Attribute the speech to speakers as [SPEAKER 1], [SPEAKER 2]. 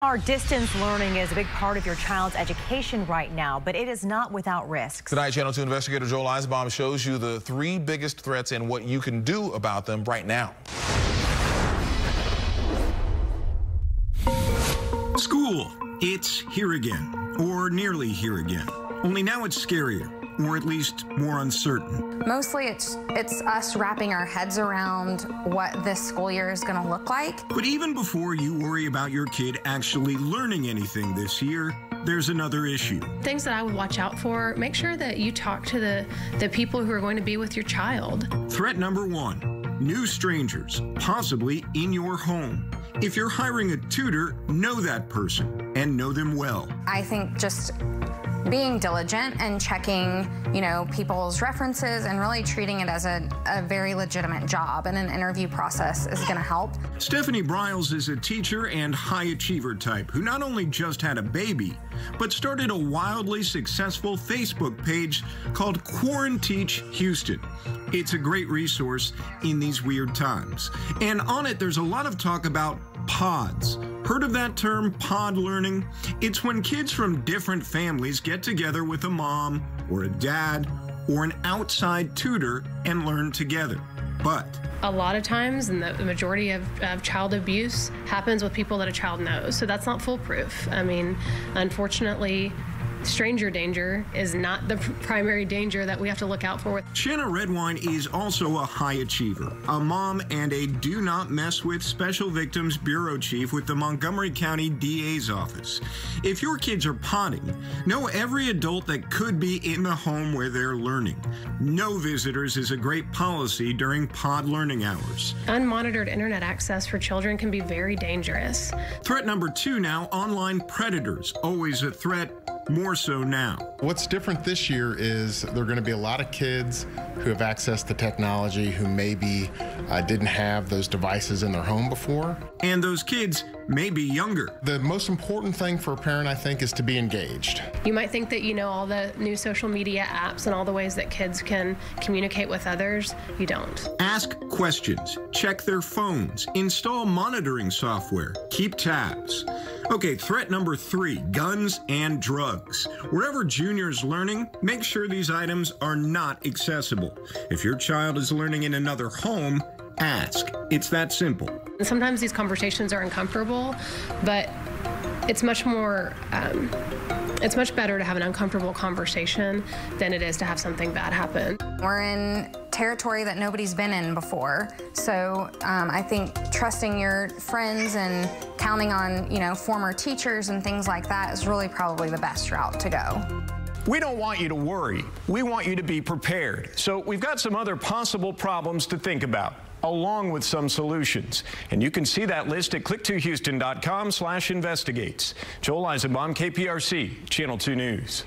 [SPEAKER 1] Our distance learning is a big part of your child's education right now, but it is not without risks.
[SPEAKER 2] Tonight, Channel 2 investigator Joel Eisenbaum shows you the 3 biggest threats and what you can do about them right now.
[SPEAKER 3] School, it's here again, or nearly here again. Only now it's scarier, or at least more uncertain.
[SPEAKER 4] Mostly it's us wrapping our heads around what this school year is going to look like.
[SPEAKER 3] But even before you worry about your kid actually learning anything this year, there's another issue.
[SPEAKER 5] Things that I would watch out for, make sure that you talk to the people who are going to be with your child.
[SPEAKER 3] Threat number 1, new strangers, possibly in your home. If you're hiring a tutor, know that person and know them well.
[SPEAKER 4] I think just being diligent and checking, people's references and really treating it as a very legitimate job and an interview process is going to help.
[SPEAKER 3] Stephanie Briles is a teacher and high achiever type who not only just had a baby, but started a wildly successful Facebook page called Quaranteach Houston. It's a great resource in these weird times. And on it, there's a lot of talk about pods. Heard of that term, pod learning? It's when kids from different families get together with a mom or a dad or an outside tutor and learn together. But
[SPEAKER 5] a lot of times, and the majority of child abuse happens with people that a child knows, so that's not foolproof. I mean, unfortunately, stranger danger is not the primary danger that we have to look out for.
[SPEAKER 3] Shanna Redwine is also a high achiever, a mom and a do not mess with special victims bureau chief with the Montgomery County DA's office. If your kids are potting, know every adult that could be in the home where they're learning. No visitors is a great policy during pod learning hours.
[SPEAKER 5] Unmonitored internet access for children can be very dangerous.
[SPEAKER 3] Threat number 2 now, online predators. Always a threat. More so now.
[SPEAKER 6] What's different this year is there are going to be a lot of kids who have access to technology who maybe didn't have those devices in their home before.
[SPEAKER 3] And those kids may be younger.
[SPEAKER 6] The most important thing for a parent, I think, is to be engaged.
[SPEAKER 5] You might think that you know all the new social media apps and all the ways that kids can communicate with others. You don't.
[SPEAKER 3] Ask questions, check their phones, install monitoring software, keep tabs. Okay, threat number 3, guns and drugs. Wherever Junior's learning, make sure these items are not accessible. If your child is learning in another home, ask. It's that simple.
[SPEAKER 5] Sometimes these conversations are uncomfortable, but it's much more, it's much better to have an uncomfortable conversation than it is to have something bad happen.
[SPEAKER 4] We're in territory that nobody's been in before, so I think trusting your friends and counting on, former teachers and things like that is really probably the best route to go.
[SPEAKER 7] We don't want you to worry. We want you to be prepared. So we've got some other possible problems to think about, along with some solutions. And you can see that list at click2houston.com/investigates. Joel Eisenbaum, KPRC, Channel 2 News.